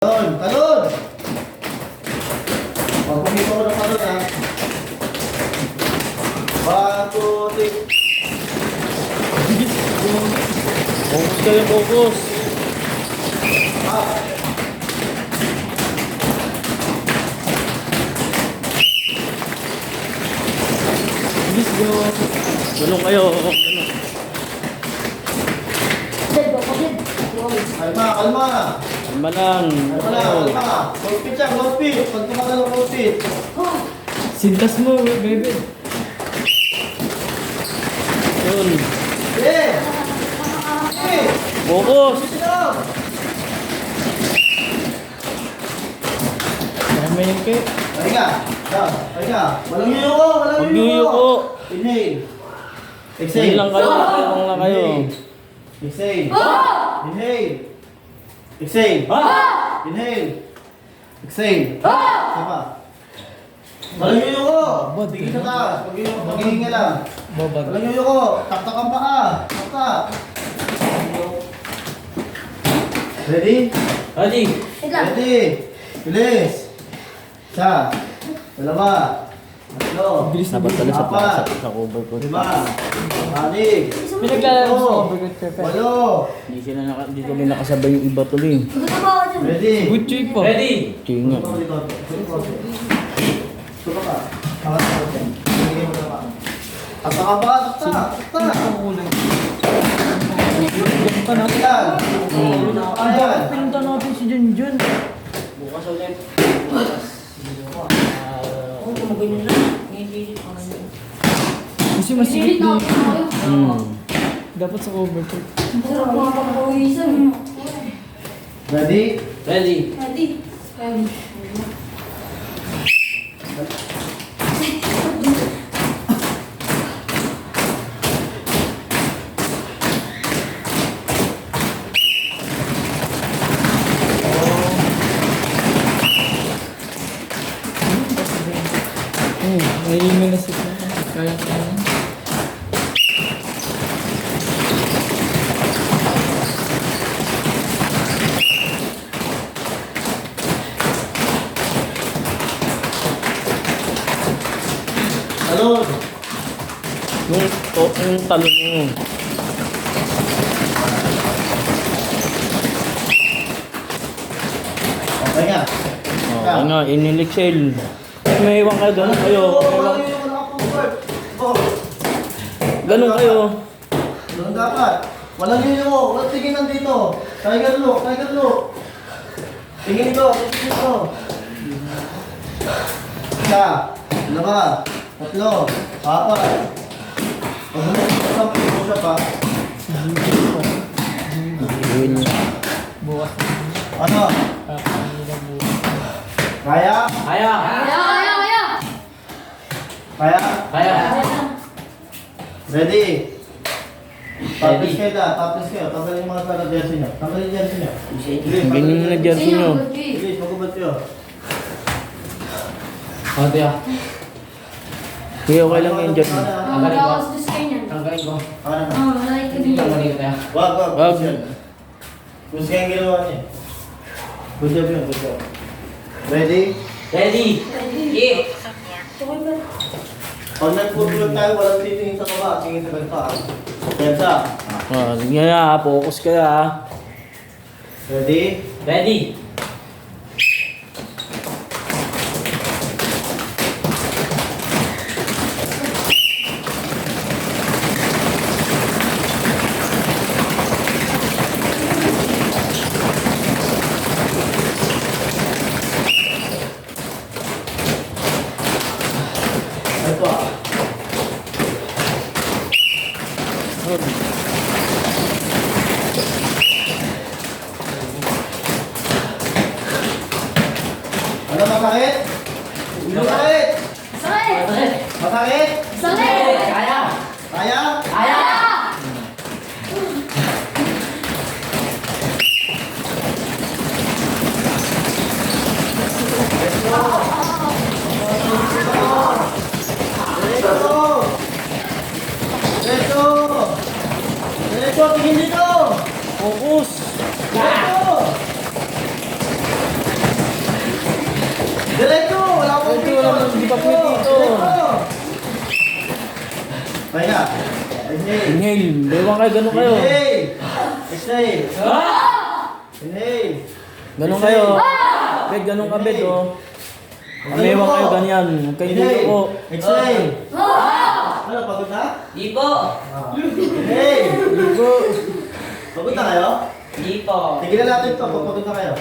Talon! Talon! Pag pumito ko ng talon ha. 1, 2, 3. Focus kayo, focus. Bilis go. Ganun kayo. Ganun. Kalma, kalma! Kalma lang. Kalma lang, kalma! Close pit siya, close pit! Pag tumagal ng close pit. Sintas mo, baby. Yun. Yeah! Yeah! Focus. Siya! Tama yun kayo. Pahinga! Yan, pahinga! Walang yuyuko! Walang Huwag yuyuko. Inhale! Sige Exhale! lang kayo. Talong lang kayo. Exhale! Inhale! Exhale! Inhale! Exhale! Sapa! Walang yuyuko! Tingin sa taas! Pag-ihinga lang! Babag. Walang yuyuko! Taktak ang paa! Taktak! Ready? Adi. Ready! Bilis! Isa! Dalawa! Tatlo! Dapat talo sa Apat! sa cover ko. Lima! Anim! Pinaglalaro sa Pito! cover ko, Pepe. Walo! Hindi kami nakasabay yung iba tuloy. Ready? Good check po. Ready. Tinga. Suka ka. Angat ka dyan. Bigyan mo na pa. Takta ka ba? Takta! Takta! Ganun na. Ayan! Ayan! Pinunta natin si Junjun. Bukas ulit. Kasi masigit na. Dapat sa cover ko. Ready? Ready. May email na siya. Kaya kaya. Talon! Yung talon mo. Okay nga. Okay nga, inilixel. May iwan kayo doon. Kayo. Walang yuyuko naka-forward. Oh. Ganun kayo. Ganun dapat. Walang yuyuko. Walang tingin nandito. Tiger look. Tiger look. Tingin dito. Tingin dito. Isa. Dalawa. Tatlo. Apat. Pag push up ha. Yun. Bukas. Ano? Kaya? Kaya. Kaya? Kaya. Ready? Tapos kayo na. Tapos kayo. Tanggalin yung mga kala jersey nyo. Tanggalin yung jersey nyo. Bilis, Ganyan na jersey nyo. Bilis, magubad kayo. Ate ah. Kuya, okay lang yung jersey. Tanggalin ko. Ano na? Hindi ka mali ka. Wag, wag. Wag. Gusto kayong ginawa niya. Good job yun, good job. Ready? Ready. Pag nag-football tayo, walang titingin sa kaba, tingin sa gagpa. Pensa. Sige na, focus ka na. Ready? Ready. Ito ah. Ano masakit? Masakit? Masakit? Kaya? Focus. Dito! Diretso! Wala akong Diretso, wala akong- hindi pa pwede ito. Diretso! Pahinga. Inhale. Inhale. Bewang kayo, ganun kayo. Inhale. Exhale. Inhale. Ganun kayo. Bed, ganun ka bed, oh. Bewang kayo, ganyan. Huwag kayong Inhale. luluko. Exhale. Ano, pagod na? Di po. Inhale. Luluko. Pagod na kayo? Di po. Tigilan natin ito pag pagod na kayo.